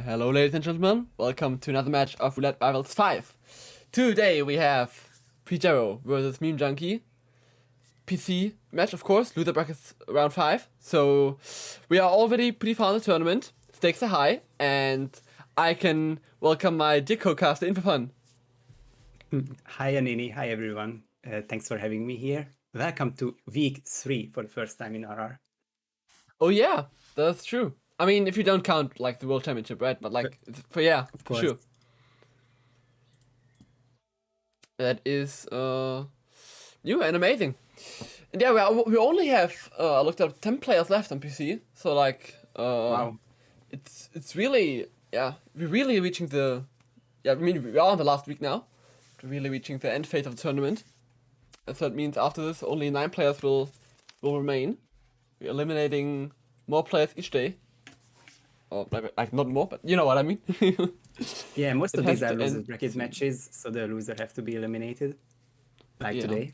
Hello, ladies and gentlemen. Welcome to another match of Roulette Rivals 5. Today we have Pigiero versus Meme Junkie. PC match, of course. Loser brackets round 5. So we are already pretty far in the tournament. Stakes are high, and I can welcome my dear co-caster In4Fun. Hi Anini, hi everyone. Thanks for having me here. Welcome to week 3 for the first time in RR. Oh yeah, that's true. I mean, if you don't count like the World Championship, right? But like, for yeah, Of for course. sure. That is new and amazing. And yeah, we only have I looked up 10 players left on PC. So like, Wow. it's really we're really reaching the I mean we are in the last week now. We're really reaching the end phase of the tournament. So it means after this only 9 players will remain. We're eliminating more players each day. Or like not more, but you know what I mean. Yeah, most It of has these are to losers end bracket soon. matches, so the loser have to be eliminated. Like Yeah. today.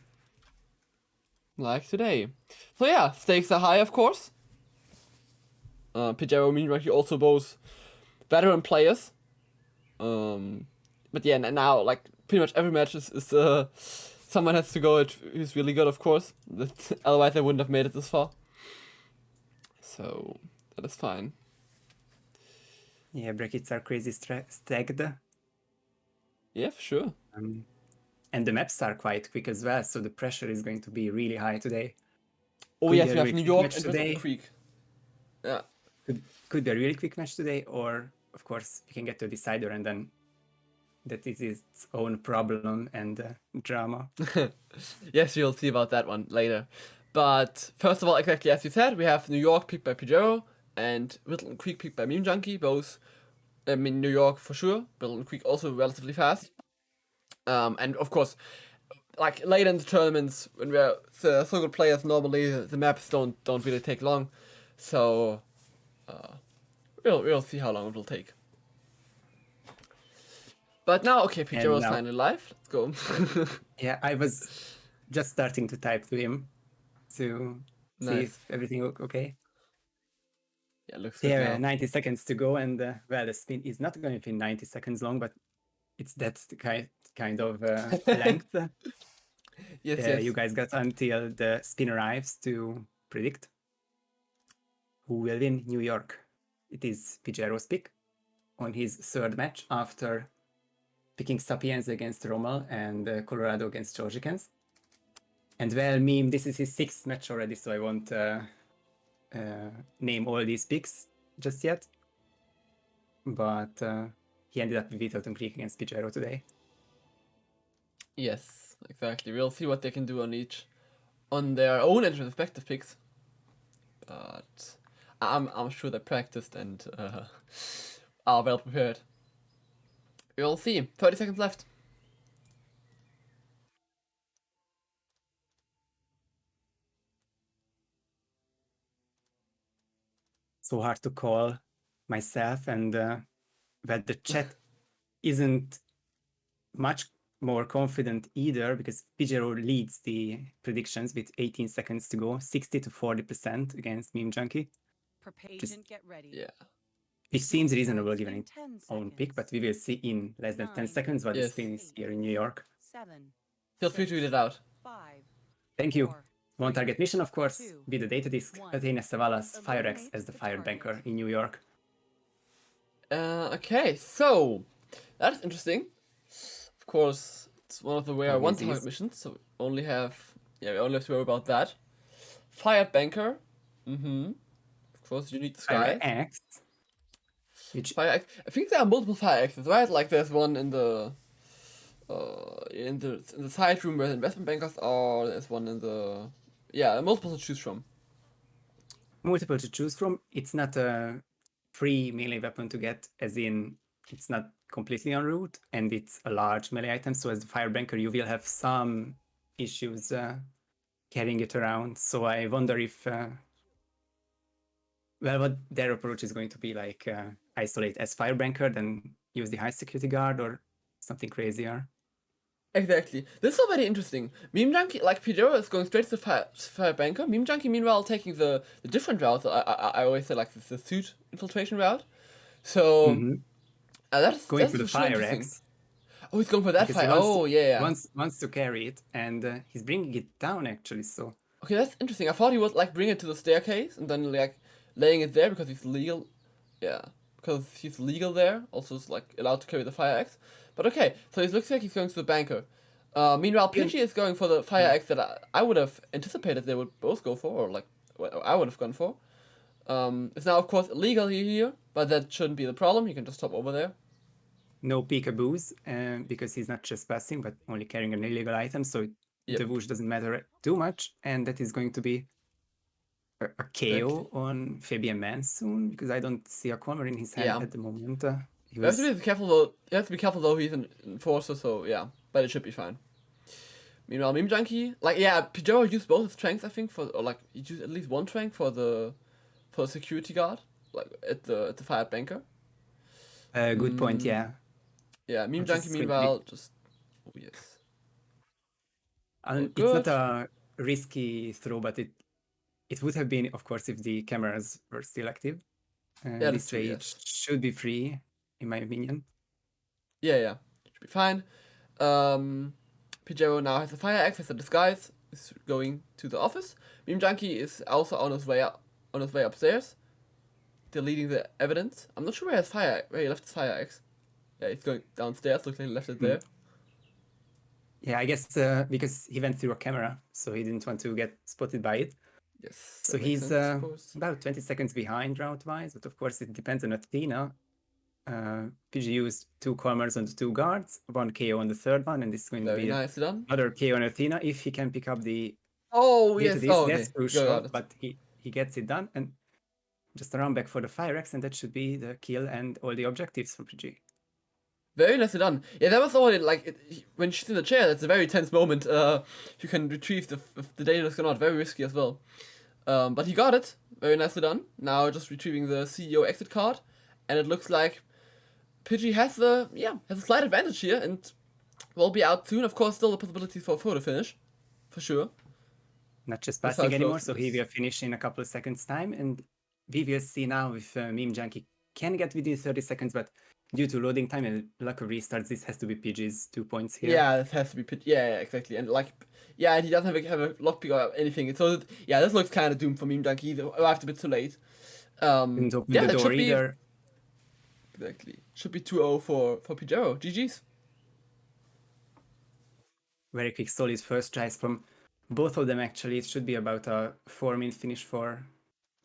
Like today. So yeah, stakes are high, of course. Pigiero and Junkie also both veteran players. But yeah, now like pretty much every match is someone has to go who's really good, of course. Otherwise, I wouldn't have made it this far. So that is fine. Yeah, brackets are crazy stacked. Yeah, for sure. And the maps are quite quick as well, so the pressure is going to be really high today. Oh Could yes, be a we have really New quick York match and today. Bristol Creek. Yeah. Could be a really quick match today, or of course we can get to a decider and then that is its own problem and drama. Yes, you'll see about that one later. But first of all, exactly as you said, we have New York picked by Pigiero and Whittle Creek picked by Meme Junkie. Both, I mean, New York for sure. Whittle Creek also relatively fast. And of course, like later in the tournaments when we're so good players, normally the maps don't really take long. So we'll see how long it will take. But now, okay, Pigiero is now- finally live. Let's go. Yeah, I was just starting to type to him to see Nice. if everything okay. Yeah, looks good Yeah, now. 90 seconds to go, and well, the spin is not going to be 90 seconds long, but it's that kind of length. Yes. You guys got until the spin arrives to predict who will win New York. It is Pigero's pick on his third match after picking Sapiens against Rommel and Colorado against Georgicans. And well, Meme, this is his 6th match already, so I won't name all these picks just yet. But he ended up with Whittleton Creek against Pigiero today. Yes, exactly. We'll see what they can do on their own and respective picks. But I'm sure they practiced and are well prepared. We'll see. 30 seconds left. So hard to call myself, and that the chat isn't much more confident either, because Pigiero leads the predictions with 18 seconds to go, 60 to 40% against Meme Junkie. Propagent, get ready. Yeah. Which seems Duel reasonable starts given in its 10 own pick, but we seconds. will see in less than 10 9, seconds what the Yes. spin is here in New York. 7, Feel free to read it out. 5, Thank you. 4, One 3, target mission, of course, 2, be the data disk, 1. attain Savalas Fire X Eliminate as the the fire target. banker in New York. Okay, so that's interesting. Of course, it's one of the rare Always one-target is. missions, so we only have to worry about that. Fired Banker. Of course, you need the Fire sky. X, which Fire Axe. I think there are multiple fire axes, right? Like there's one in the side room where the investment bankers are. There's one in the multiple to choose from. multiple to choose from. It's not a free melee weapon to get, as in it's not completely en route, and it's a large melee item. So as the fire banker, you will have some issues carrying it around. So I wonder if what their approach is going to be, like isolate as fire banker, then use the high security guard, or something crazier. Exactly. This is already interesting. Meme Junkie, like Pigiero, is going straight to fire banker. Meme Junkie, meanwhile, taking the different route. I always say like the suit infiltration route So Mhm. that's Going for for the sure fire interesting. axe Oh, he's going for that because he fire. Oh, yeah. wants to carry it, and he's bringing it down actually. So Okay, that's interesting. I thought he would like bring it to the staircase and then like laying it there because he's legal. Yeah, because he's legal there. Also, is like allowed to carry the fire axe. But okay, so it looks like he's going to the banker. Meanwhile, even PG is going for the fire axe that I would have anticipated they would both go for, or like what I would have gone for. It's now of course illegal here, but that shouldn't be the problem. You can just hop over there. no peekaboos because he's not trespassing but only carrying an illegal item. So Yep, the whoosh doesn't matter too much, and that is going to be a exactly. KO on Fabian Man soon because I don't see a corner in his hand Yeah. at the moment. He You have to was be careful though. You have to be careful though. He's an enforcer, so yeah. But it should be fine. Meanwhile, Meme Junkie, like yeah, Pigiero used both his strengths, I think, for or like he used at least one strength for the security guard, like at the fire banker. good point. Mm, Yeah, yeah, Meme this Junkie is going to be. meanwhile just oh yes, all It's not good. a risky throw, but it would have been, of course, if the cameras were still active. Yeah, that's This true. way, it Yes. should be free, in my opinion. Yeah, should be fine. Pigiero now has a fire axe as a disguise. Is going to the office. Meme Junkie is also on his way upstairs, deleting the evidence. I'm not sure where he left his fire axe. Yeah, he's going downstairs. Looks like he left it Hmm. there. Yeah, I guess because he went through a camera, so he didn't want to get spotted by it. Yes, So that makes he's sense, of course. about 20 seconds behind route-wise, but of course it depends on Athena. PG used 2 corners on the 2 guards, 1 KO on the third one, and this is going to Very be nicely done. another KO on Athena if he can pick up the Oh kill to yes. this. Oh That's okay. Got crucial, it. but he gets it done, and just a run back for the fire axe, and that should be the kill and all the objectives for PG. Very nicely done. Yeah, that was already like when she's in the chair. That's a very tense moment. You can retrieve if the data is gone out. Very risky as well. But he got it. Very nicely done. Now just retrieving the CEO exit card, and it looks like Pidgey has a slight advantage here and will be out soon. Of course, still the possibility for a photo finish, for sure. Not just That's how passing anymore, close so it he is. will finish in a couple of seconds time, and we will see now if Meme Junkie can get within 30 seconds, but due to loading time and lack of restarts, this has to be PG's 2 points here. Yeah, it has to be Pidgey. Yeah, exactly. And like, yeah, and he doesn't have a lockpick or anything. So yeah, this looks kind of doomed for Meme Junkie. He arrived a bit too late. Didn't open Yeah, the that door should be either. exactly should be 2-0 for Pigiero. GG's. Very quick, solid first tries from both of them actually. It should be about a 4-minute finish for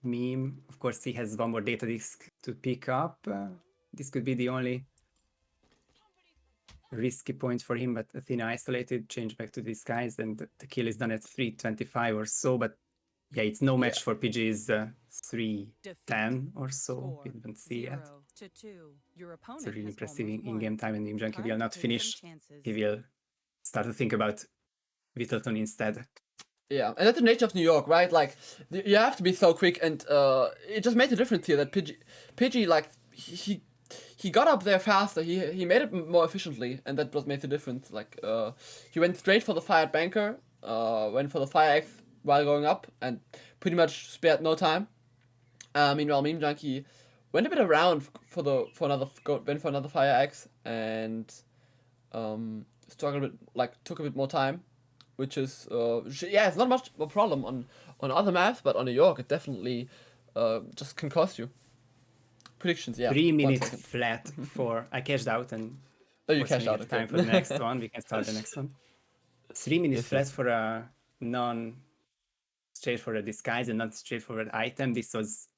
Meme. Of course, he has one more data disk to pick up. This could be the only risky point for him, but Athena isolated, change back to disguise, and the kill is done at 3:25 or so. But yeah, it's no match for PG's 3:10 or so. Score We didn't see yet. 0-2. Your opponent It's a really has impressive almost in-game won. time, and Meme Junkie Time will to not take some finish. chances. He will start to think about Whittleton instead. Yeah, and that's the nature of New York, right? Like, you have to be so quick, and it just made a difference here that Pidgey like, he got up there faster, he made it more efficiently, and that was made the difference. Like, he went straight for the fired banker, went for the fire axe while going up, and pretty much spared no time. Meanwhile, Meme Junkie went a bit around went for another fire axe, and struggled a bit, like, took a bit more time. Which is it's not much of a problem on other maps, but on New York it definitely just can cost you. Predictions, yeah. 3 1 minutes second. flat for I cashed out, and Oh, you of course, when cashed we out, have okay. time for the next one, we can start the next one. 3 minutes Yes, flat yes. for a non-straightforward disguise and not straightforward item. This was,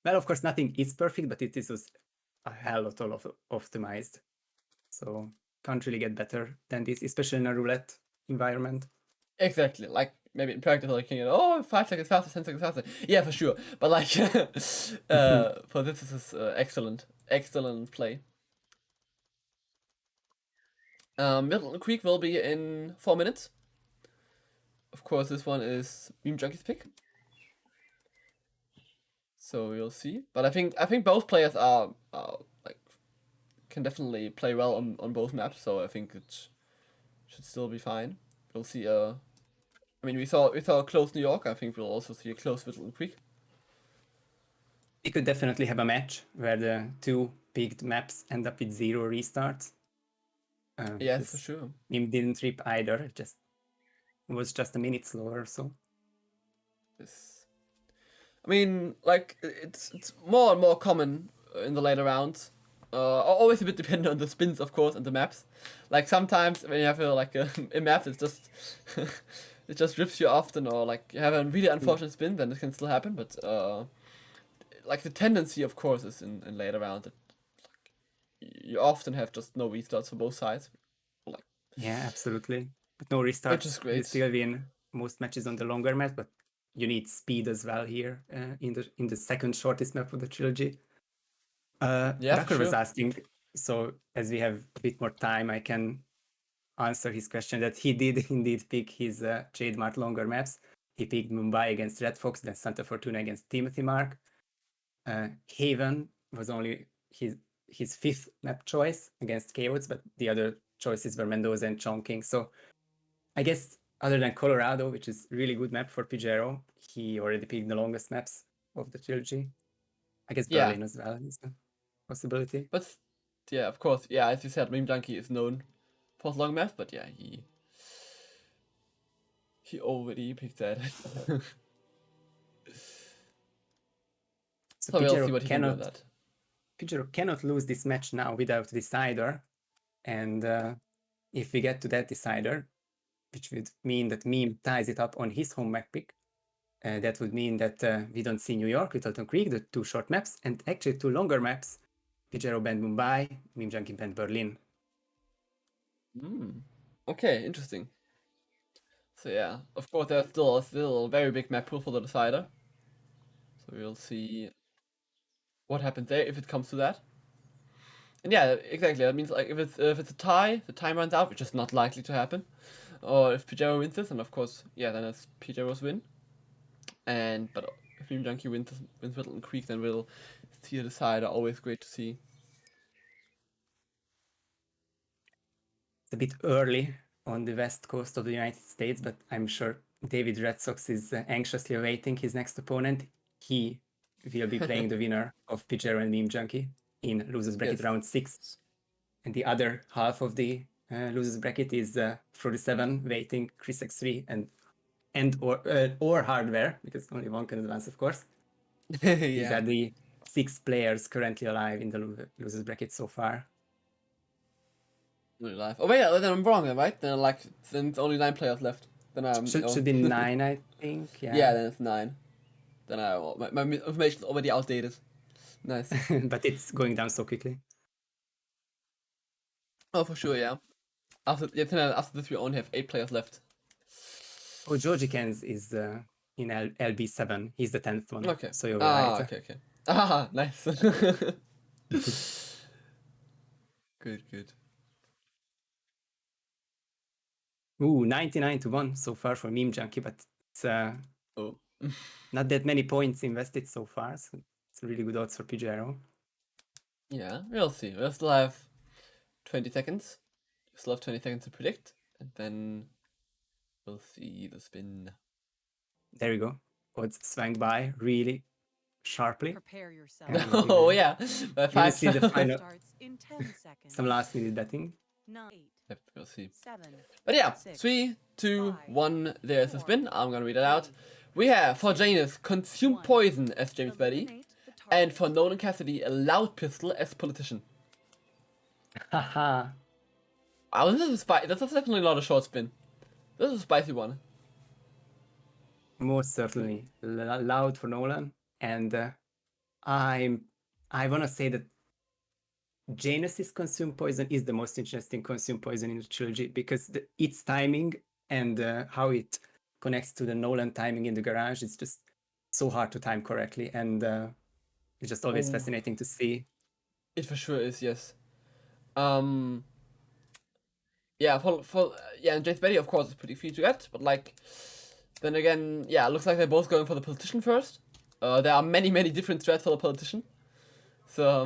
well, of course, nothing is perfect, but this was a hell lot of optimized. So can't really get better than this, especially in a roulette environment. Exactly. Like maybe in practice, like you know, 5 seconds faster, 10 seconds faster. Yeah, for sure. But like, for this is excellent play. Middle Creek will be in 4 minutes. Of course, this one is Meme Junkie's pick. So we'll see. But I think both players are like can definitely play well on both maps. So I think it should still be fine. We'll see. I mean, we saw a close New York. I think we'll also see a close Whittle Creek. We could definitely have a match where the two picked maps end up with 0 restarts. Yes, for sure. Meme didn't trip either. It was just a minute slower or so. This, I mean, like it's more and more common in the later rounds. Always a bit dependent on the spins, of course, and the maps. Like sometimes when you have a map, it's just it just rips you often, or like you have a really unfortunate spin, then it can still happen. But like the tendency, of course, is in later rounds that you often have just no restarts for both sides. Like, yeah, absolutely. But no which restarts. is You great. still win most matches on the longer map, but you need speed as well here in the second shortest map of the trilogy. Yeah, for Rucker was sure. asking, so as we have a bit more time, I can answer his question that he did indeed pick his trademark longer maps. He picked Mumbai against Red Fox, then Santa Fortuna against Timothy Mark. Haven was only his fifth map choice against Chaos, but the other choices were Mendoza and Chongqing. So I guess other than Colorado, which is really good map for Pigiero, he already picked the longest maps of the trilogy. I guess Yeah. Berlin as well is a possibility. But yeah, of course, yeah, as you said, Meme Junkie is known for his long maps, but yeah, he already picked that. So So we'll see what he can do on cannot that. Pigiero cannot lose this match now without decider, and if we get to that decider, which would mean that Meme ties it up on his home map pick, that would mean that we don't see New York, Littleton Creek, the two short maps, and actually two longer maps. Pigiero banned Mumbai, Meme Junkie banned Berlin. Okay, interesting. So yeah, of course, there's still a very big map pool for the decider. So we'll see what happens there if it comes to that. And yeah, exactly. That means like if it's a tie, the time runs out, which is not likely to happen. Or if Pigiero wins this, and of course, yeah, then it's Pigero's win. But if Meme Junkie wins Littleton Creek, then we'll see a decider. Always great to see. It's a bit early on the west coast of the United States, but I'm sure David Red Sox is anxiously awaiting his next opponent. He will be playing the winner of Pigiero and Meme Junkie in losers bracket Yes. round 6. And the other half of the losers bracket is 47 waiting Chris X3 or hardware, because only one can advance, of course. These Yeah. are the 6 players currently alive in the losers bracket so far. Really live. Oh wait, then I'm wrong, then, right? Then it's only 9 players left. Then Should be 9, I think. Yeah, then it's 9. Then my information is already outdated. Nice. But it's going down so quickly. Oh, for sure, yeah. After this, we only have 8 players left. Oh, Georgie Kens is in LB7. He's the 10th one. Okay. So you're right. Okay. Ah, nice. Good. Ooh, 99-1 so far for Meme Junkie, but it's Oh. not that many points invested so far. So it's really good odds for Pigiero. Yeah, we'll see. We'll still have 20 seconds. We still have 20 seconds to predict, and then we'll see the spin. There you go. Odds swang by really sharply. Prepare yourself. And Oh yeah, will see the final. Starts in 10 seconds. Some last minute betting. 9, 8, Yep, we'll see. 7. But yeah, 6, 3, 2, 5, 1. There's the 4, spin. I'm gonna read it out. We have for Janus, consume poison as James Betty, eliminate the and target. for Nolan Cassidy, a loud pistol as politician. Haha. Oh, this is That's definitely not a short spin. This is a spicy one. Most certainly loud for Nolan. And I want to say that Janus's consume poison is the most interesting consume poison in the trilogy because its timing and how it connects to the Nolan timing in the garage is just so hard to time correctly, and it's just always fascinating to see. It for sure is, yes. Yeah, and James Betty of course is pretty free to get, but like, then again, yeah, it looks like they're both going for the politician first. There are many different threats for the politician, so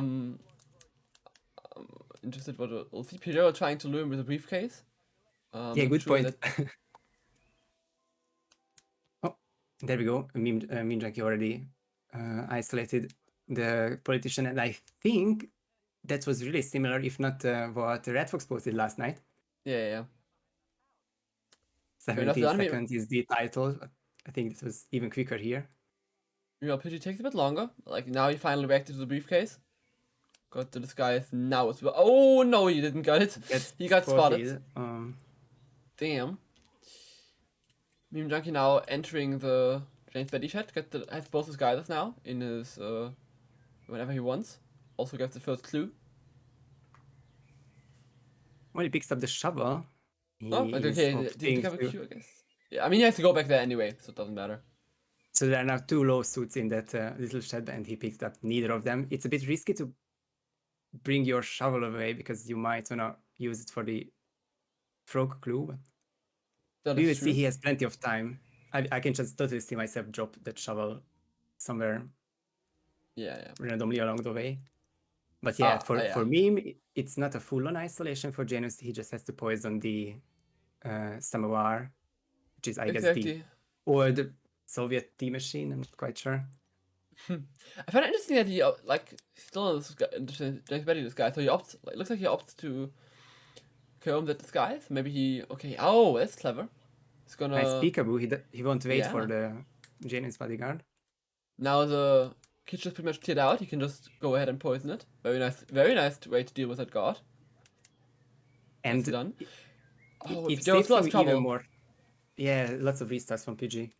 interested what we'll see. Pigiero trying to lure him with a briefcase. Yeah, good point. Oh, there we go. Meme Junkie already isolated the politician, and I think that was really similar, if not what Red Fox posted last night. Yeah. 70 enough, seconds is the title. I think this was even quicker here. Pidgey takes a bit longer. Like, now he finally reacted to the briefcase. Got the disguise now as well. Oh, no, he didn't get it. He got spotted. Damn. Meme Junkie now entering the James Betty chat. Has both his guides now in his, whenever he wants. Also gets the first clue. When he picks up the shovel, he Oh, okay, did he pick up a clue, I guess? Yeah, I mean, he has to go back there anyway, so it doesn't matter. So there are now 2 lawsuits in that little shed, and he picked up neither of them. It's a bit risky to bring your shovel away because you might want to use it for the frog clue. That We is will true. see he has plenty of time. I can just totally see myself drop that shovel somewhere Yeah. randomly along the way. But yeah, for me, it's not a full-on isolation for Janus. He just has to poison the samovar, which is, I guess, the old Soviet tea machine. I'm not quite sure. I find it interesting that he still in James Betty disguise. So he opts. Looks like he opts to comb that disguise. Maybe he. Okay. Oh, that's clever. He's gonna. Nice peekaboo. He won't wait for the Janus bodyguard. Now the kitchen is pretty much cleared out. He can just go ahead and poison it. Very nice way to deal with that guard. And done. It saves him even more. Yeah, lots of restarts from PG.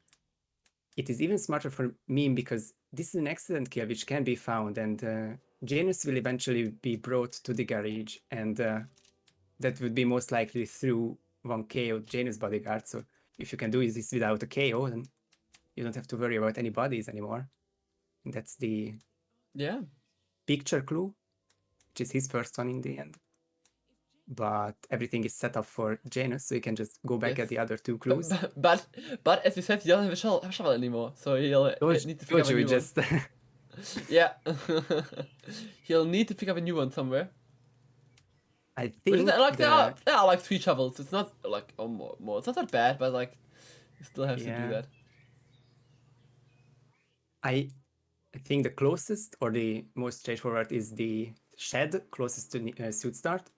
It is even smarter for Meme because this is an accident kill which can be found, and Janus will eventually be brought to the garage, and that would be most likely through one KO Janus bodyguard. So if you can do this without a KO, then you don't have to worry about any bodies anymore. And that's the picture clue, which is his first one in the end. But everything is set up for Janus, so he can just go back at the other 2 clues. But as you said, he doesn't have a shovel anymore, so he'll need to pick up a new one. Yeah. He'll need to pick up a new one somewhere. I think there are like 3 shovels. It's not like more. It's not that bad, but like you still have to do that. I think the closest or the most straightforward is the shed closest to suit start.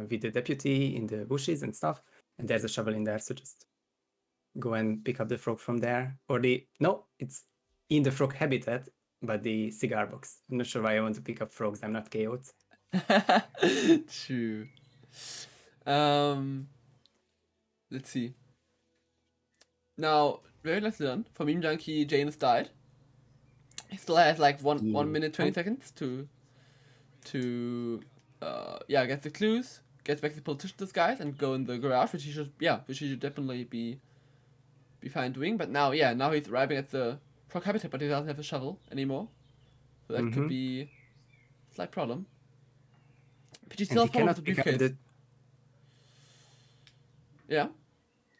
With the deputy in the bushes and stuff, and there's a shovel in there, so just go and pick up the frog from there. Or it's in the frog habitat, but the cigar box. I'm not sure why I want to pick up frogs. I'm not chaos. True. Let's see. Now, very nicely done. For Meme Junkie, Janus died. He still has like 1 minute 20 seconds to get the clues, get back the politician disguise, and go in the garage, which he should definitely be fine doing. But now he's arriving at the frog habitat, but he doesn't have a shovel anymore, so that could be a slight problem. But he still has the briefcase. Yeah.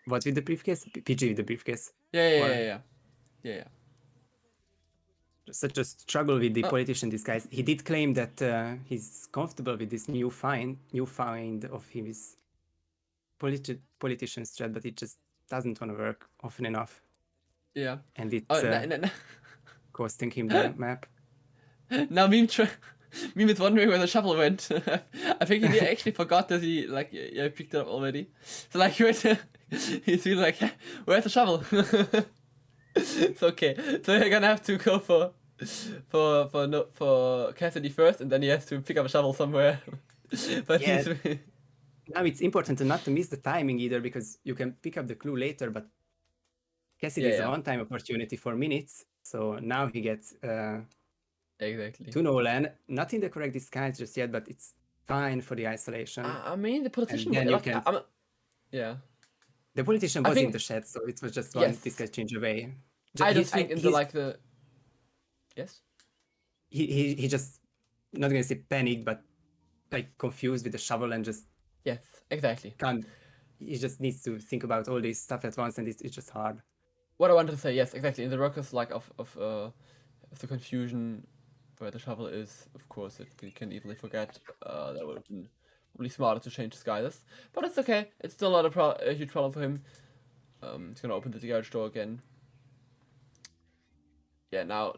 What with the briefcase? PG with the briefcase. Yeah. Such a struggle with the politician disguise. He did claim that he's comfortable with this new find of his politician strat, but it just doesn't want to work often enough. Yeah. And it's costing him the map. Now Meme is wondering where the shovel went. I think he actually forgot that he picked it up already. So he's really like, where's the shovel? It's okay. So you're gonna have to go for Cassidy first, and then he has to pick up a shovel somewhere. But now it's important not to miss the timing either, because you can pick up the clue later, but Cassidy is a one-time opportunity for minutes, so now he gets exactly to Nolan, not in the correct disguise just yet, but it's fine for the isolation. I mean, the politician. The politician was in the shed, so it was just one disguise change away. I just think into the. Yes. He just not gonna say panicked, but like confused with the shovel and just. Yes, exactly. He just needs to think about all this stuff at once, and it's just hard. What I wanted to say, yes, exactly. In the ruckus, of the confusion where the shovel is, of course, you can easily forget. That would have been really smarter to change disguises, but it's okay. It's still not a huge problem for him. He's gonna open the garage door again. Yeah, now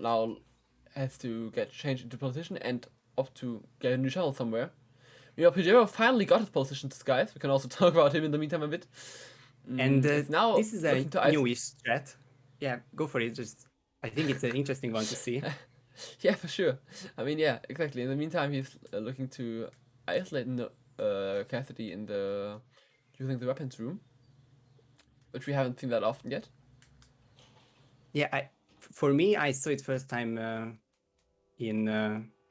has to get changed into position and opt to get a new shovel somewhere. Pigiero finally got his position to skies. We can also talk about him in the meantime a bit. And It's now this is a looking to ice. newish strat. Yeah, go for it. Just I think it's an interesting one to see. Yeah, for sure. I mean, yeah, exactly. In the meantime, he's looking to isolate Cassidy in the using the weapons room, which we haven't seen that often yet. Yeah, for me, I saw it first time in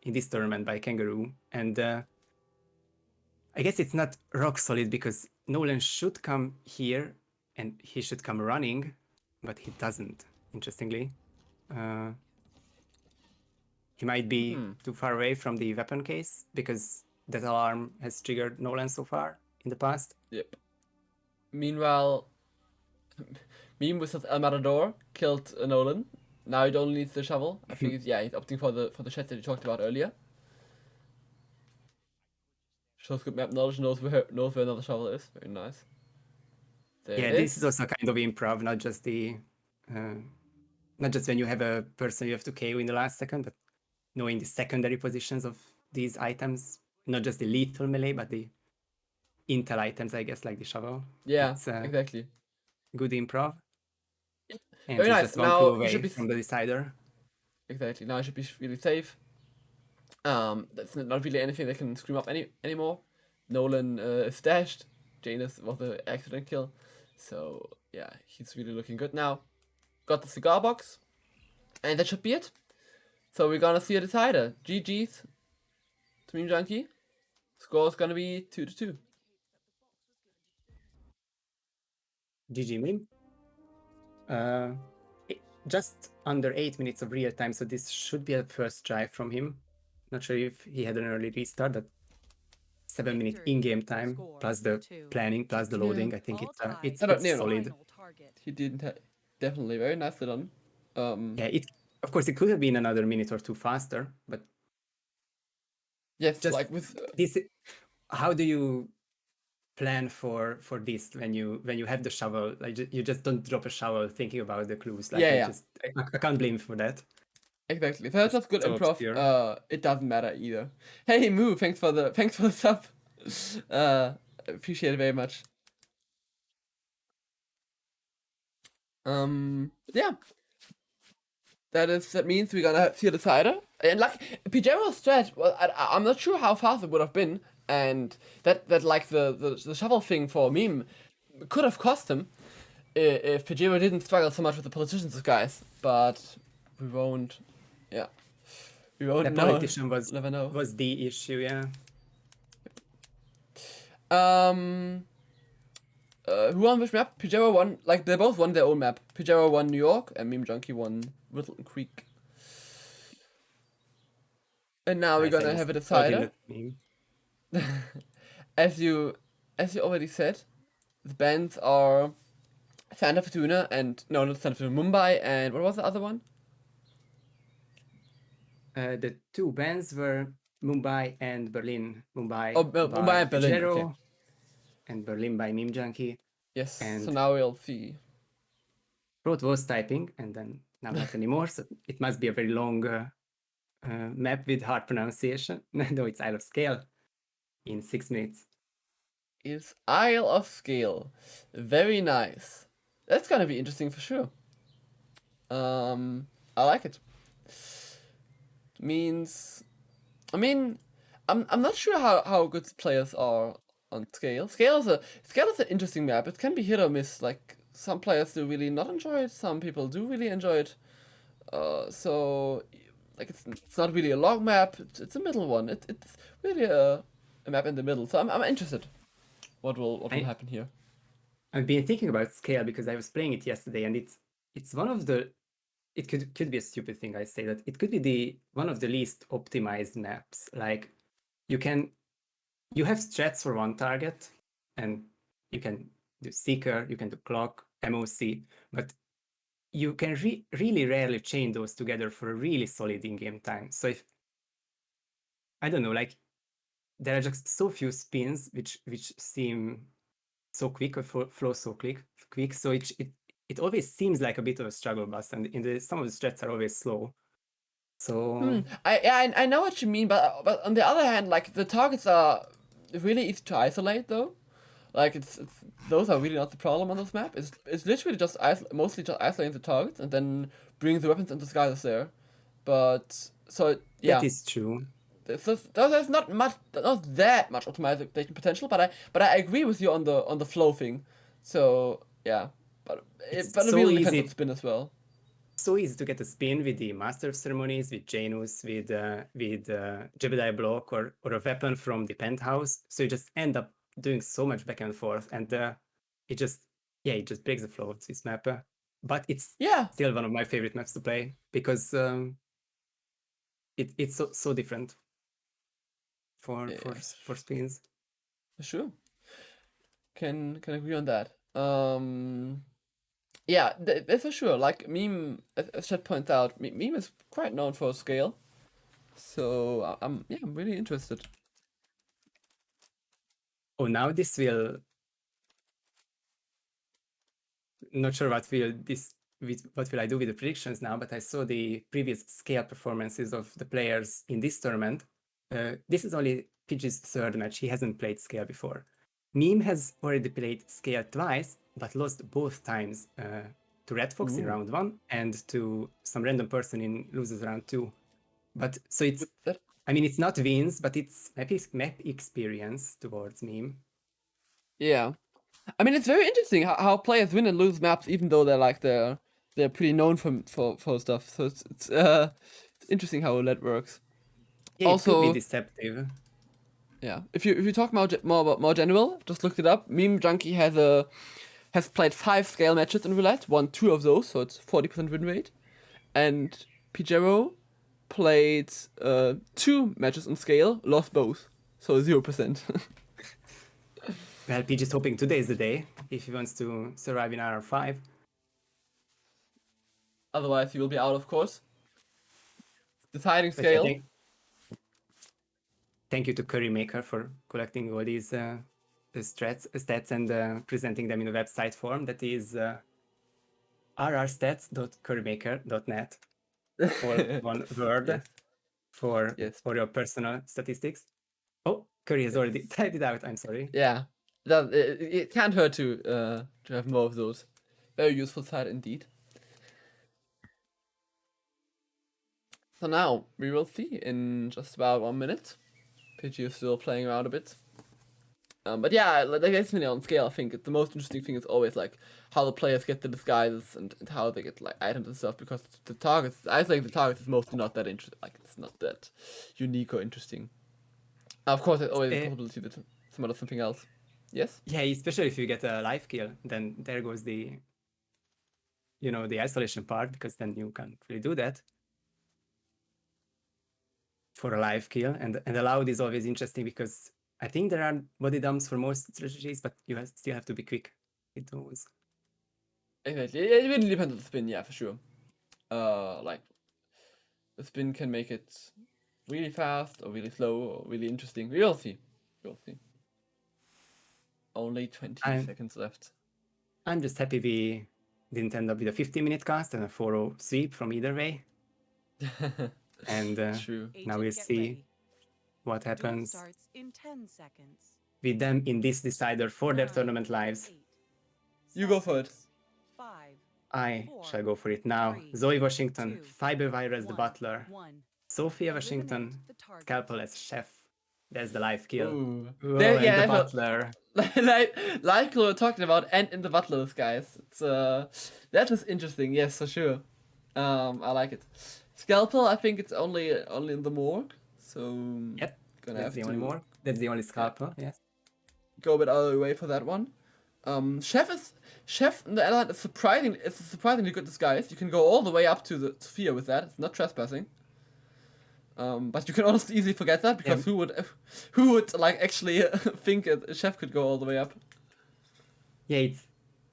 this tournament by Kangaroo, and I guess it's not rock solid because Nolan should come here and he should come running, but he doesn't. Interestingly, he might be too far away from the weapon case because that alarm has triggered Nolan so far in the past. Yep. Meanwhile, Meme with his El Matador killed Nolan. Now he only needs the shovel. I think he's opting for the shed that he talked about earlier. Shows good map knowledge, knows where another shovel is. Very nice. Yeah, this is also kind of improv, not just when you have a person you have to KO in the last second, but knowing the secondary positions of these items, not just the lethal melee, but the intel items, I guess, like the shovel. Yeah, it's exactly. good improv. And Very he's nice. just one Now clue he away should be from the decider. exactly. Now he should be really safe. That's not really anything that can scream up anymore. Nolan is stashed. Janus was an accident kill. So yeah, he's really looking good now. Got the cigar box. And that should be it. So we're gonna see a decider. GG's to Meme Junkie. Score's gonna be 2-2. GG meme. Just under 8 minutes of real time, so this should be a first try from him. Not sure if he had an early restart, but 7 minute in-game time plus the planning plus the loading. I think it's solid. He did definitely very nicely done. Yeah, of course it could have been another minute or two faster, but yes, just like with this. How do you plan for this when you have the shovel? Like you just don't drop a shovel thinking about the clues. Like I can't blame you for that. Exactly. If that's good so improv, obscure. it doesn't matter either. Hey Moo, thanks for the sub. Appreciate it very much. Yeah. That means we're gonna see a decider. And like Pigero's strat, well, I'm not sure how fast it would have been, and that like the shovel thing for Meme could have cost him if Pigero didn't struggle so much with the politicians guys. But we won't. Yeah. We won't The know. politician Never know. was the issue, yeah. Who won which map? Pigiero won. Like they both won their own map. Pigiero won New York, and Meme Junkie won Whittleton Creek. And now we're gonna have a decider. As you already said, the bands are Santa Fortuna and no, not Santa Fortuna, Mumbai, and what was the other one? The two bands were Mumbai and Berlin. Mumbai Mumbai and Berlin. Pigiero, Okay. and Berlin by Meme Junkie. Yes. And so now we'll see. Prot was typing, and then now not anymore. So it must be a very long map with hard pronunciation. No, it's Isle of Scale in 6 minutes. Is Isle of Scale. Very nice. That's gonna be interesting for sure. I like it. Means, I mean, I'm not sure how good players are on Scale. Scale is an interesting map. It can be hit or miss. Like some players do really not enjoy it. Some people do really enjoy it. So like it's not really a long map. It's a middle one. It's really a map in the middle. So I'm interested. What will happen here? I've been thinking about Scale because I was playing it yesterday, and it's one of the. It could be a stupid thing I say that it could be one of the least optimized maps. Like you have strats for one target, and you can do Seeker, you can do Clock, MOC, but you can really rarely chain those together for a really solid in-game time. So if I don't know, like there are just so few spins which seem so quick or flow so quick. So it always seems like a bit of a struggle bus, and some of the strats are always slow. So I know what you mean, but on the other hand, like the targets are really easy to isolate though. Like it's those are really not the problem on this map. It's literally just mostly just isolating the targets and then bringing the weapons and disguises there. But so that yeah, is true. there's not that much optimization potential. But I agree with you on the flow thing. So yeah, but It's it so really depends on easy, spin as well. so easy to get a spin with the Master of Ceremonies, with Janus, with Jebediah Block, or a weapon from the penthouse. So you just end up doing so much back and forth, and it just it just breaks the flow of this map. But it's Yeah, still one of my favorite maps to play because it's so different for yeah, for spins. sure. Can agree on that. Yeah, that's for sure. Like meme, as Chet points out, meme is quite known for scale. So I'm really interested. Oh, now this will not sure what will I do with the predictions now, but I saw the previous scale performances of the players in this tournament. This is only Pidge's third match. He hasn't played scale before. Meme has already played scale twice, but lost both times to Red Fox in Ooh, round 1 and to some random person in loses round 2. But so it's, with that, I mean, it's not wins, but it's map experience towards Meme. yeah. I mean, it's very interesting how players win and lose maps, even though they're pretty known for stuff. So it's interesting how that works. Yeah, it could be Also, deceptive. yeah, if you talk more general, just looked it up. Meme Junkie has played 5 scale matches in roulette, won 2 of those, so it's 40% win rate. And Pigiero played 2 matches on scale, lost both, so 0%. Well, Pidge is hoping today is the day if he wants to survive in RR5. Otherwise, he will be out, of course. Deciding But yeah, scale. thank you to Currymaker for collecting all these stats and presenting them in a website form that is rrstats.currymaker.net, or one word Yes, for yes, your personal statistics. Oh, Curry has already yes. typed it out. I'm sorry. Yeah, it can't hurt to have more of those. Very useful site indeed. So now we will see in just about 1 minute. Pidgey is still playing around a bit. But yeah, like definitely on scale, I think the most interesting thing is always like how the players get the disguises and how they get like items and stuff, because the targets, I think the targets is mostly not that interesting. Like it's not that unique or interesting. Of course, there's always a Uh, possibility that someone does something else. Yes. yeah, especially if you get a life kill, then there goes the the isolation part, because then you can't really do that for a live kill, and allowed is always interesting because I think there are body dumps for most strategies, but you still have to be quick with those. Exactly. It really depends on the spin, yeah, for sure. Like the spin can make it really fast or really slow or really interesting. We will see. We'll see. Only 20 I'm seconds left. I'm just happy we didn't end up with a 15-minute cast and a 4-0 sweep from either way, and True. now Agent, we'll get see ready. what Duel happens starts in 10 seconds. with them in this decider for their 9, tournament lives. 8, You go for it. 6, 5, I 4, shall go for it now. 3, Zoe Washington, 2, Fiberwire as the 1, butler, 1. Sophia Eliminate Washington, the target. Scalpel as chef. There's the live kill. Ooh. Oh, There, and yeah, the that's butler. like we were talking about, and in the butlers, guys. It's that is interesting. Yes, for sure. I like it. Scalpel, I think it's only in the morgue, so Yep, gonna that's have the to only more. That's the only scalpel. Yes. go a bit out of the way for that one. Chef on the other hand is it's a surprisingly good disguise. You can go all the way up to the sphere with that. It's not trespassing. But you can honestly easily forget that, because Yeah. who would like actually think a chef could go all the way up? Yeah,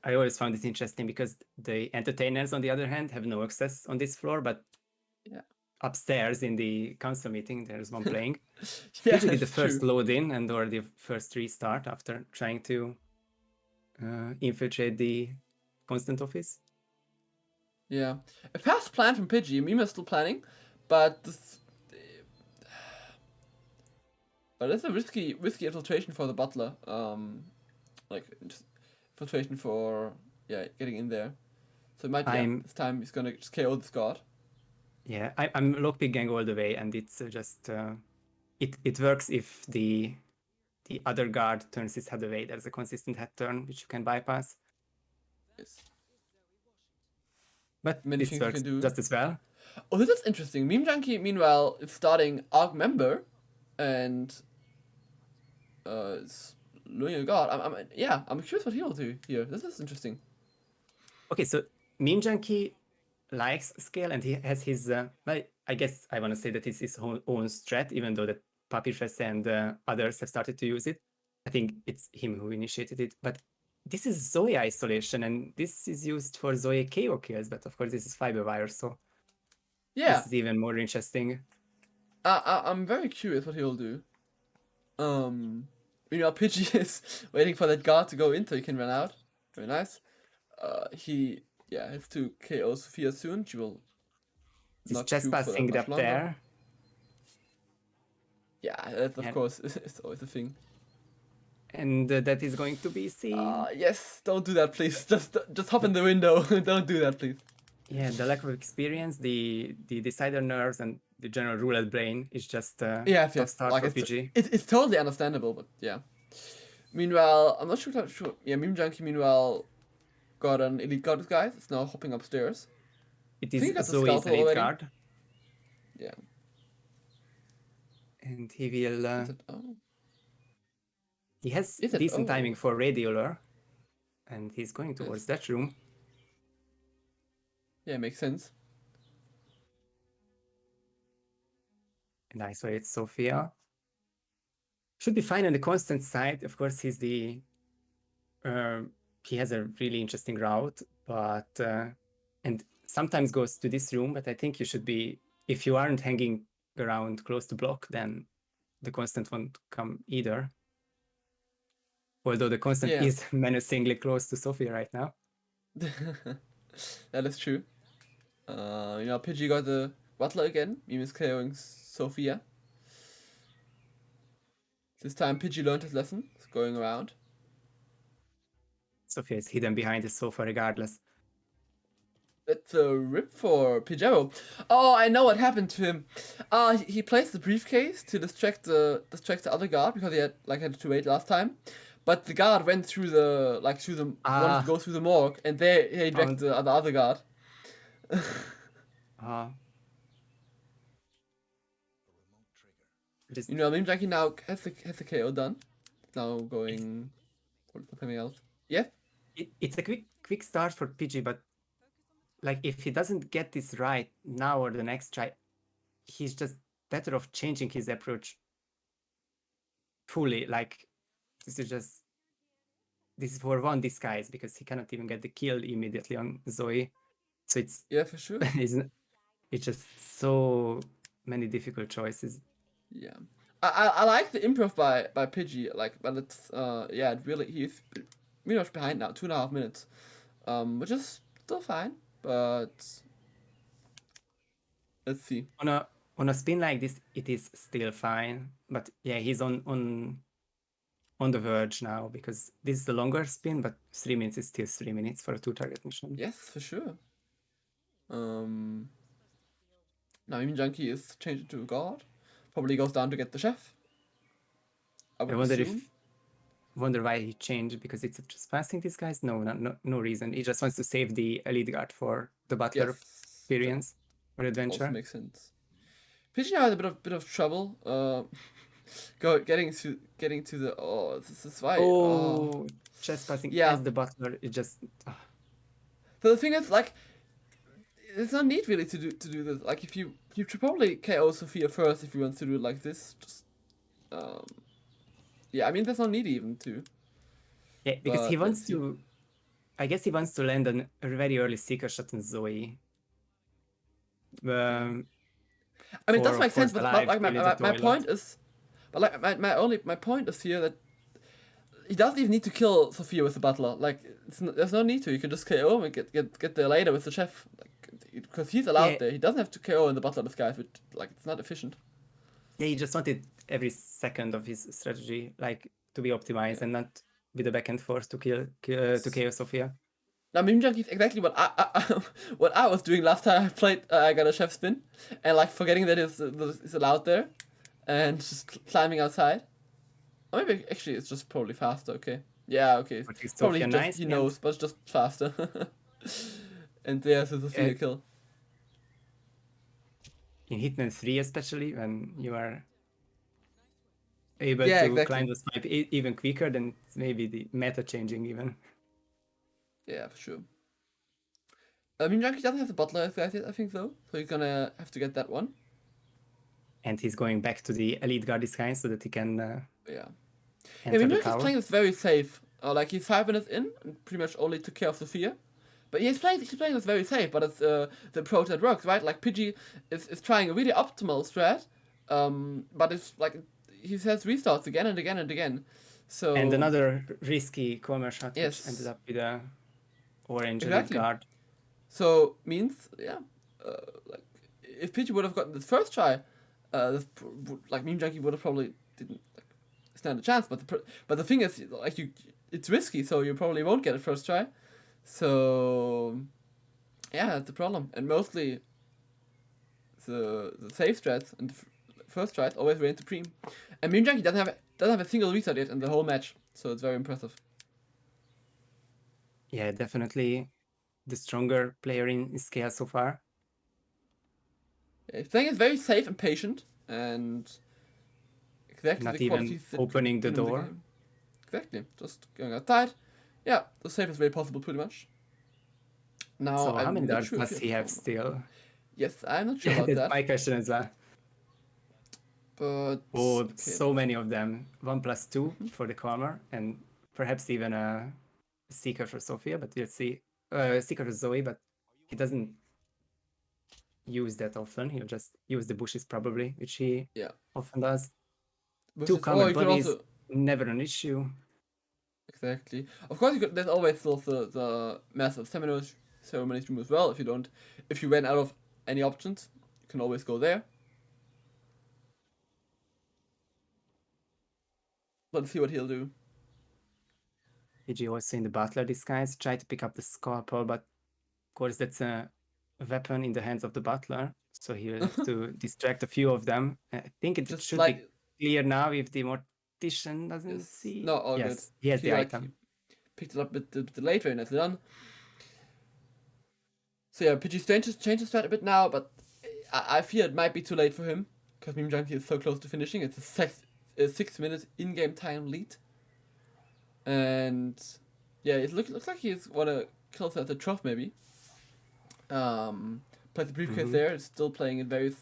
I always found it interesting because the entertainers, on the other hand, have no access on this floor, but Yeah. upstairs in the council meeting, there's one playing. Yeah, Usually the it's first true. load in and or the first restart after trying to infiltrate the constant office. Yeah. A fast plan from Pidgey. Mima is still planning, But this, but it's a risky infiltration for the butler. Like just infiltration for getting in there. So it might this time he's gonna just KO this guard. Yeah, I'm lockpicking all the way, and it's just it works if the other guard turns his head away. There's a consistent head turn which you can bypass. Yes. But Many this things you works can do. just as well. Oh, this is interesting. Meme Junkie, meanwhile, is starting Arc Member, and is luring a guard. I'm curious what he'll do here. This is interesting. Okay, so Meme Junkie likes scale, and he has his. I guess I want to say that it's his own strat, even though that Papyrus and others have started to use it. I think it's him who initiated it, but this is Zoe isolation, and this is used for Zoe KO kills, but of course this is fiber wire, so this is even more interesting. I'm very curious what he'll do. Pidgey is waiting for that guard to go in so he can run out. Very nice. He has to KO Sophia soon. She will. He's just passing up there. Yeah, that of course it's always a thing. And that is going to be seen. Yes, don't do that, please. Just hop in the window. Don't do that, please. Yeah, the lack of experience, the decider nerves, and the general roulette brain is just tough start like for PG. It's totally understandable, but yeah. Meanwhile, I'm not sure. Yeah, Meme Junkie meanwhile got an elite guard disguise. It's now hopping upstairs. It is Zoe's elite guard. Yeah. And he will. He has decent timing for Radioler, and he's going towards that room. Yeah, makes sense. And isolates Sophia. Should be fine on the constant side. Of course, he's he has a really interesting route, but and sometimes goes to this room. But I think you should be, if you aren't hanging around close to block, then the constant won't come either. Although the constant is menacingly close to Sophia right now. That is true. Pidgey got the butler again. Meme is KOing Sophia. This time Pidgey learned his lesson. It's going around. Sophia is hidden behind the sofa regardless. That's a rip for Pigiero. Oh, I know what happened to him. He placed the briefcase to distract the other guard because he had to wait last time. But the guard went through the wanted to go through the morgue, and there he dragged the other guard. Meme Junkie now has the KO done. Now going for something else. Yeah. It's a quick start for PG, but like if he doesn't get this right now or the next try, he's just better off changing his approach fully. Like this is for one disguise because he cannot even get the kill immediately on Zoe. So it's for sure. It's just so many difficult choices. Yeah, I like the improv by Pidgey. But it's it really he's pretty much behind now, 2.5 minutes, which is still fine. But let's see. On a spin like this, it is still fine. But yeah, he's on the verge now because this is the longer spin, but 3 minutes is still 3 minutes for a 2-target mission. Yes, for sure. Now Meme Junkie is changed to a guard. Probably goes down to get the chef. I wonder why he changed, because it's just passing these guys. No reason. He just wants to save the elite guard for the butler experience or adventure. Also makes sense. Pidgey now has a bit of trouble. Getting to the this is why. Just passing as the butler. It just. So the thing is, there's no need really to do this. Like if you should probably KO Sophia first if you want to do it like this. Just I mean there's no need even to. Yeah, because he wants to. I guess he wants to land a very early seeker shot on Zoe. I mean, it does make sense, but my point is, my point is here that he doesn't even need to kill Sophia with the butler. Like, there's no need to. You can just KO him and get there later with the chef. Like, because he's allowed Yeah. there. He doesn't have to KO in the Butler Disguise, which like it's not efficient. Yeah, he just wanted every second of his strategy like to be optimized and not with the back and forth to to KO Sophia. Now, Meme Junkie is exactly what what I was doing last time I played. I got a chef spin, and like forgetting that it's allowed there, and just climbing outside. Or maybe actually it's just probably faster. Okay, yeah, okay. But is Probably Sophia just nice he and- knows, but it's just faster. And there's a Sophia kill. In Hitman 3 especially, when you are able Yeah, to exactly. climb the snipe even quicker, then it's maybe the meta changing even. Yeah, for sure. Meme Junkie doesn't have the Butler Disguise yet, I think so. So he's gonna have to get that one. And he's going back to the Elite Guard disguise so that he can Yeah. enter Yeah, the Meme Junkie's tower. playing this very safe. Like he's 5 minutes in and pretty much only took care of Sophia. But he's playing this very safe, but it's the approach that works, right? Like Pidgey is trying a really optimal strat, but it's like he has restarts again and again and again. So And another risky corner shot Yes. which ended up with a orange Elite Exactly. Guard. So means like if Pidgey would have gotten this first try, like Meme Junkie would have probably didn't like stand a chance. But the thing is, like it's risky, so you probably won't get it first try. So yeah, that's the problem. And mostly the safe strats and first tries always reign supreme. And Meme Junkie doesn't have a single reset yet in the whole match, so it's very impressive. Yeah, definitely the stronger player in scale so far. Yeah, he's playing is very safe and patient, and exactly Not the even qualities that opening the win him door. game. Exactly, just going outside. Yeah, the safest way possible, pretty much. Now, So how I'm many not darts sure if does he have corner. still? Yes, I'm not sure about That's that. my question as well. But Oh, okay. so many of them. 1+2 for the corner, and perhaps even a Seeker for Sophia, but we'll see. Seeker for Zoe, but he doesn't use that often. He'll just use the bushes probably, which he Yeah. often does. Which 2 is, common you could bodies, also never an issue. exactly. Of course, there's always still the massive ceremonies room as well. If you ran out of any options, you can always go there. Let's see what he'll do. Pidgey also in the Butler disguise, try to pick up the Scalpel, but of course that's a weapon in the hands of the Butler, so he'll have to distract a few of them. I think it Just should like be clear now if the Mortician doesn't yes, see. no, all yes, good. he has He, the like, item. picked it up with the late very nicely done. So yeah, Pidgey's changed his strat a bit now, but I fear it might be too late for him because Meme Junkie is so close to finishing. It's a 6 minute in-game time lead, and yeah, it looks like he's wanna kill at the trough maybe. Plays the briefcase Mhm. there. Is still playing it very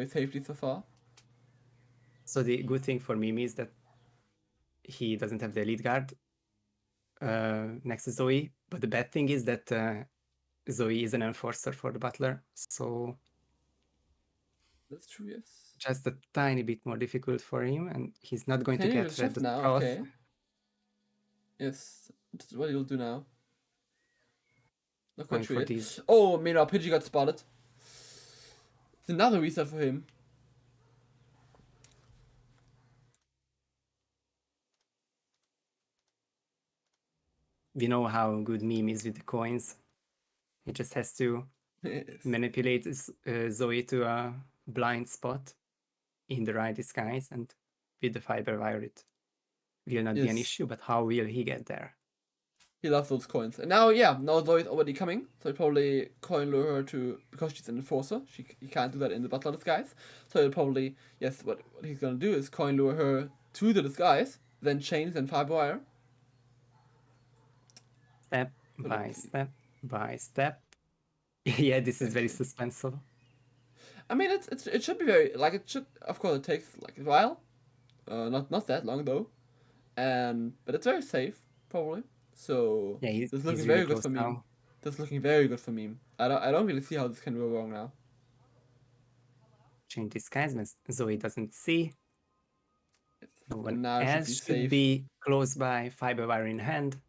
safely so far. So the good thing for Mimi is that he doesn't have the Elite Guard next to Zoe, but the bad thing is that Zoe is an enforcer for the Butler, so That's true. Yes. just a tiny bit more difficult for him, and he's not going to Can you get shift the now? trough. Okay. Yes. That's what you'll do now. Not Going quite sure for yet. these. Oh, meanwhile, Pidgey got spotted. It's another reset for him. We know how good Meme is with the coins. He just has to Yes. manipulate Zoe to a blind spot in the right disguise, and with the fiber wire it will not be an Yes. issue, but how will he get there? He loves those coins. And now Zoe's already coming. So he'll probably coin lure her to, because she's an enforcer. He can't do that in the Butler disguise. So he'll probably, yes, what he's gonna do is coin lure her to the disguise, then chains and fiber wire. Step So by let's see. step by step. Yeah, this is very Exactly. suspenseful. I mean, it should be very, like, it should, of course, it takes, like, a while. Not that long, though. But it's very safe, probably. So, Yeah, this is he's looking really very good close for Meme. now. This is looking very good for Meme. I don't really see how this can go wrong now. Change disguise when Zoe doesn't see. No one And now it else should be should safe. be close by, fiber wire in hand.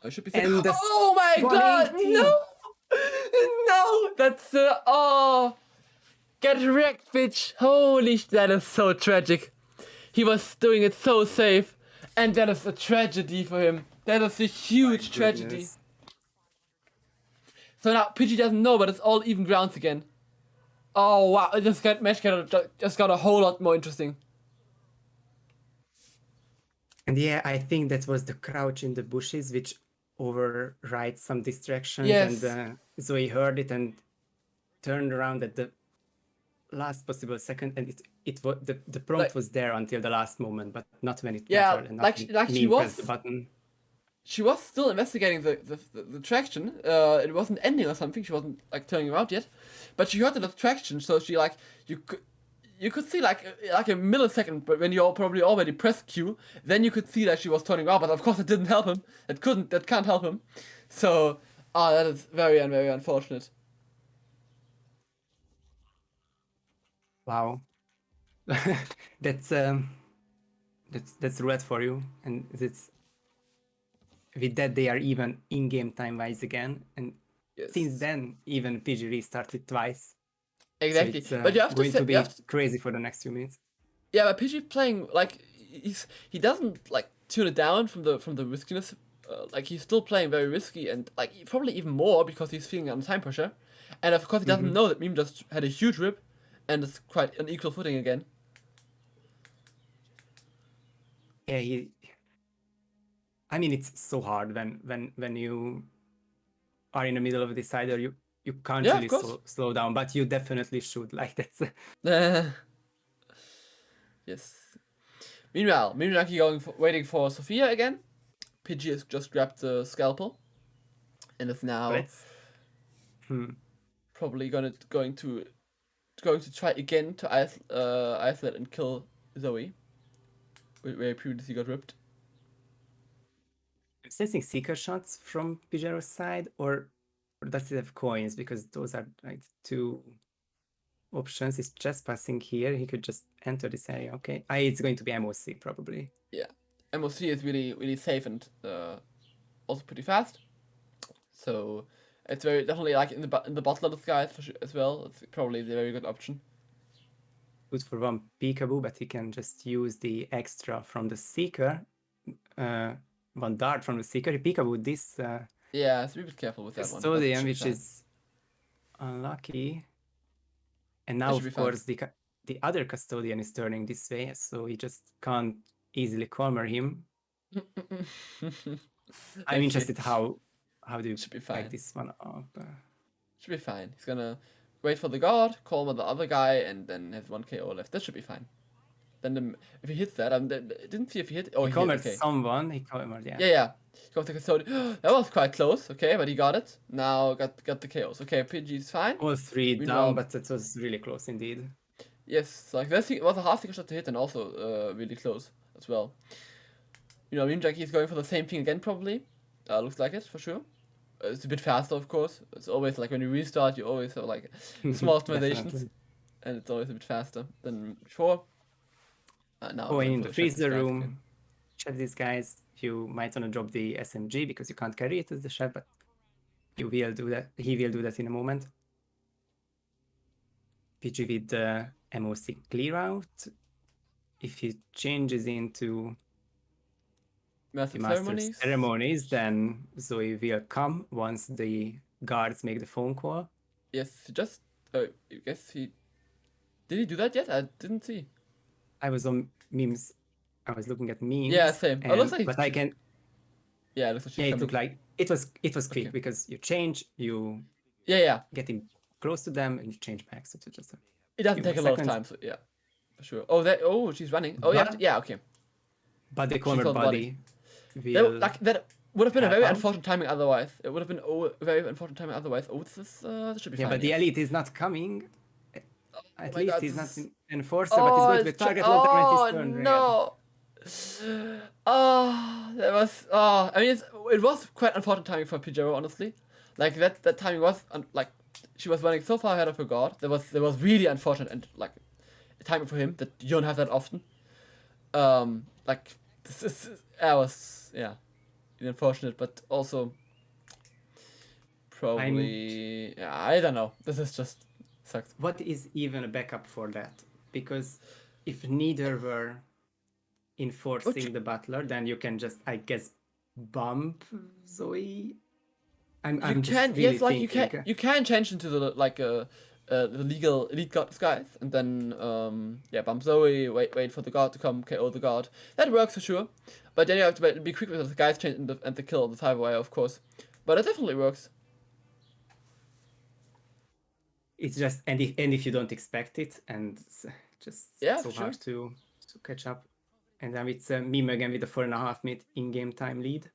I should be safe. And the Oh my god! 180. No! No! That's get wrecked, bitch! Holy that is so tragic. He was doing it so safe, and that is a tragedy for him. That is a huge tragedy. Goodness. So now PG doesn't know, but it's all even grounds again. Oh wow! It just got a whole lot more interesting. And yeah, I think that was the crouch in the bushes, which overrides some distractions. Yes. And Zoe heard it and turned around at the last possible second, and it was the prompt Like- was there until the last moment, but not when it Yeah, mattered. And not like when she- like she Meme pressed was- the button. She was still investigating the traction. It wasn't ending or something. She wasn't like turning around yet, but she heard the traction. So she like you could see like a millisecond, but when you probably already pressed Q, then you could see that she was turning around. But of course, it didn't help him. That can't help him. So that is very unfortunate. Wow, that's roulette for you, and it's with that they are even in-game time-wise again, and Yes. since then even PG restarted twice. Exactly. So it's But you have to going say, to be you have to- crazy for the next few minutes. yeah, but PG playing like he doesn't like tune it down from the riskiness. Like he's still playing very risky and like probably even more because he's feeling under time pressure, and of course he doesn't know that Meme just had a huge rip, and it's quite an equal footing again. Yeah, I mean, it's so hard when you are in the middle of a decider. You can't Yeah, of really course. slow down, but you definitely should. Like that's Yes. Meanwhile, Meme Junkie waiting for Sophia again. PG has just grabbed the scalpel, and is now let's. probably going to try again to isolate and kill Zoe, where he previously got ripped. I'm sensing seeker shots from Pigero's side, or does it have coins? Because those are like two options. He's just passing here. He could just enter this area. Okay, it's going to be MOC probably. Yeah, MOC is really safe and also pretty fast. So it's very definitely like in the bottle of the skies for sure as well. It's probably a very good option. Good for one peekaboo, but he can just use the extra from the seeker. One dart from the seeker. He peekaboo this Yeah, so be a bit careful with that one. but it custodian, should be which fine. is unlucky. And now, should be of fine. course, the other custodian is turning this way, so he just can't easily corner him. I'm Okay. interested how do you Should be back fine. this one up? Should be fine. He's gonna wait for the guard, call on the other guy, and then have 1 KO left. That should be fine. Then if he hits that, I didn't see if he hit. Oh, He he hit, cornered okay. someone. He cornered, yeah. Yeah. Got the custodian. That was quite close. Okay, but he got it. Now got the KOs. Okay, PG's fine. All three Meanwhile- down, but it was really close indeed. Yes, like that was a hard secret shot to hit and also really close as well. You know, Meme Junkie is going for the same thing again probably. Looks like it for sure. It's a bit faster, of course. It's always like when you restart, you always have like small optimizations, Definitely. and it's always a bit faster than before. Now Going I'm in for the check this freezer guy room, again. check these guys. You might want to drop the SMG because you can't carry it as the chef, but you will do that. He will do that in a moment. PG with the MOC clear out. If he changes into the Master master ceremonies. ceremonies, then Zoe will come once the guards make the phone call. Yes, he just. I guess he. Did he do that yet? I didn't see. I was on memes. I was looking at memes. Yeah, same. Oh, looks like but I can. Yeah, it looks like she's Yeah, it coming. looked like it was quick Okay. because you change, you Yeah. get in close to them, and you change back. So it's just It doesn't Few take a more lot of seconds. time, so yeah, for sure. Oh, she's running. Oh, yeah, But- yeah, okay. but the corner saw the body. That would have been a tap very out. unfortunate timing otherwise. It would have been very unfortunate timing otherwise. Oh, this should be Yeah, fine. but the yes. elite is not coming. At my least God, he's not this an enforcer, but he's going to be it's target locked when oh he's turned red. no! Oh, that was. Oh, I mean, it was quite unfortunate timing for Pigiero, honestly. Like that timing was like she was running so far ahead of her guard. That was really unfortunate and like timing for him that you don't have that often. Like this is I was yeah. unfortunate, but also probably yeah, I don't know. This is just sucks. What is even a backup for that? Because if neither were enforcing the butler, then you can just, I guess, bump Zoe. I'm just really thinking. you can change into the like the legal elite god disguise and then yeah, bump Zoe, wait for the god to come, KO the god. That works for sure. But then you have to be quick with the guys change and the kill the cyberwire, of course. But it definitely works. It's just, and if you don't expect it, and it's just Yeah, so for sure. hard to catch up. And then it's Meme again with a 4.5-minute in-game time lead.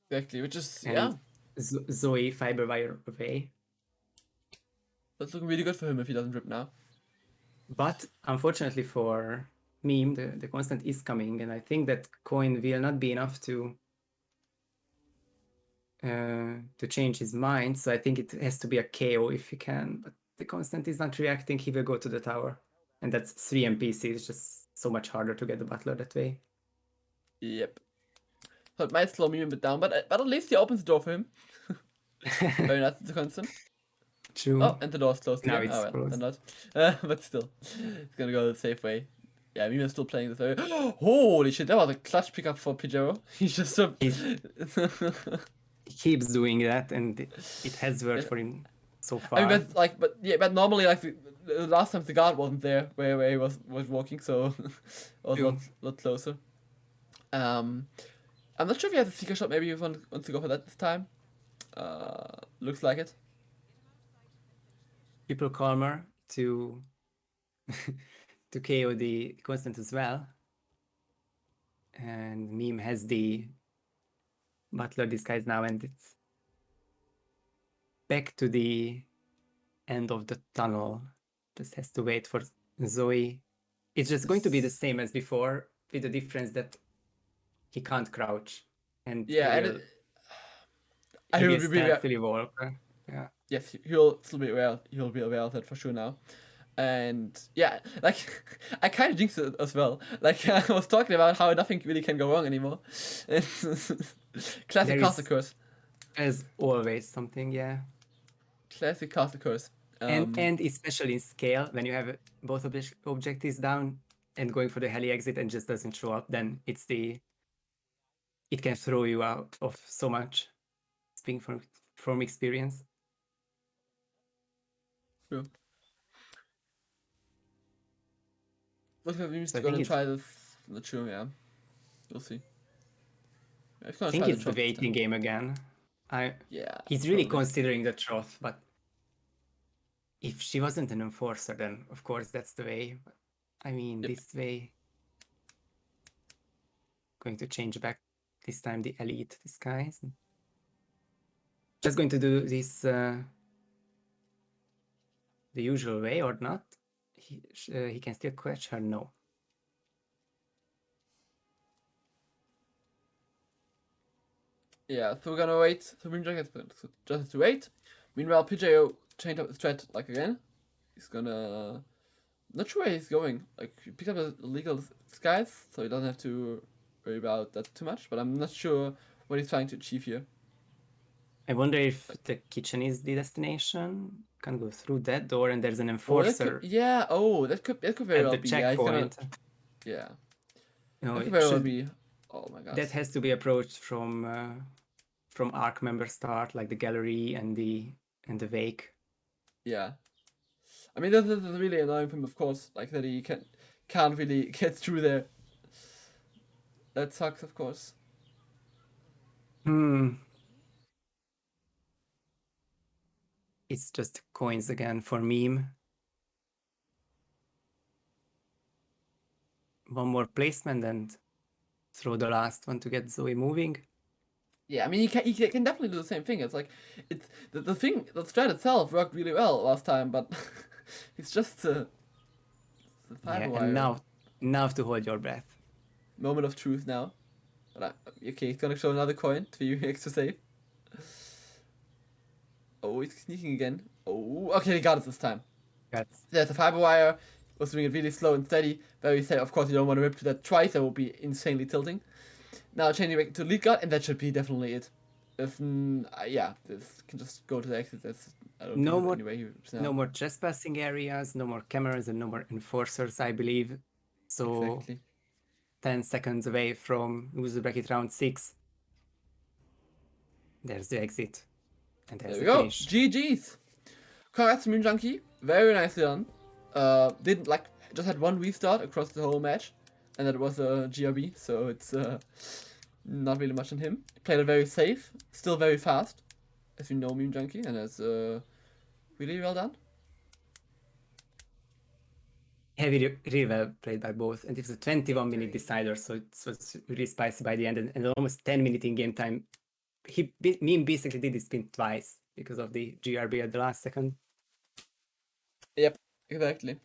Exactly, which is And yeah, Zoe Fiberwire away. that's looking really good for him if he doesn't rip now. But unfortunately for Meme, the constant is coming, and I think that coin will not be enough to change his mind. So I think it has to be a KO if he can. But the constant is not reacting. He will go to the tower, and that's 3 NPC. It's just so much harder to get the butler that way. Yep. So it might slow me a bit down, but at least he opens the door for him. Very nice, the constant. True. Oh, and the door's closed Now again. it's Oh, well, closed. then not. But still, it's gonna go the safe way. Yeah, Mime is still playing this very. Holy shit, that was a clutch pickup for Pigiero. He's just so. He keeps doing that, and it has worked for him so far. I mean, but normally, like the last time the guard wasn't there where he was walking, so it was a lot closer. I'm not sure if he has a secret shot. Maybe he wants to go for that this time. Looks like it. People calmer to to KO the constant as well. And Meme has the butler disguise now, and it's back to the end of the tunnel. Just has to wait for Zoe. It's just going to be the same as before, with the difference that he can't crouch. And Yeah, he and will will be stealthily walk. Yeah. yes, he'll still be aware. He'll be aware of that for sure now. And yeah, like I kind of jinxed it as well. Like I was talking about how nothing really can go wrong anymore. Classic castle curse. As always, something, yeah. Classic castle curse. And especially in scale, when you have both objectives down and going for the heli exit and just doesn't show up, then it can throw you out of so much. Speaking from experience. True. Looks like we're So I going to think try this. Not sure, yeah. We'll see. Yeah, I think it's the waiting game again. Yeah. He's really probably. considering the trough, but if she wasn't an enforcer, then of course that's the way. But, I mean, this way, going to change back this time the elite disguise. Just going to do this the usual way or not? He can still catch her. No. Yeah, so we're gonna wait. So Moonjack has just to wait. Meanwhile, Pigiero changed up his strat like again. He's gonna. Not sure where he's going. Like, he picked up a legal disguise, so he doesn't have to worry about that too much. But I'm not sure what he's trying to achieve here. I wonder if the kitchen is the destination. Can go through that door, and there's an enforcer. That could very at well the be. checkpoint. Yeah. No, That it could very well should- be. Oh my god. That has to be approached from ARC member start, like the gallery and the wake. Yeah. I mean, this is really annoying for him, of course. Like that he can't really get through there. That sucks, of course. It's just coins again for Meme. One more placement and throw the last one to get Zoe moving. Yeah, I mean, he can definitely do the same thing. It's like it's the thing. The strat itself worked really well last time, but it's just the Yeah, firewire. and now to hold your breath. Moment of truth now. But okay, he's gonna show another coin to be extra safe. Oh, he's sneaking again. Oh, okay, he got it this time. That's There's a fiber wire. Was doing it really slow and steady. Very safe. Of course, you don't want to rip to that twice. That would be insanely tilting. Now changing back to lead guard, and that should be definitely it. If this can just go to the exit. I don't No think more- there's any way he No more trespassing areas, no more cameras, and no more enforcers, I believe. So Exactly. 10 seconds away from loser bracket round 6. There's the exit. And there's There we the go. finish. GG's. Congrats to Moon Junkie. Very nicely done. Didn't just had one restart across the whole match, and that was a GRB. So it's not really much on him. Played it very safe, still very fast, as you know, Moon Junkie, and that's really well done. Yeah, really well played by both. And it was a 21-minute decider, so it was really spicy by the end. And almost 10-minute in game time. Meme basically did his spin twice because of the GRB at the last second. Yep, exactly.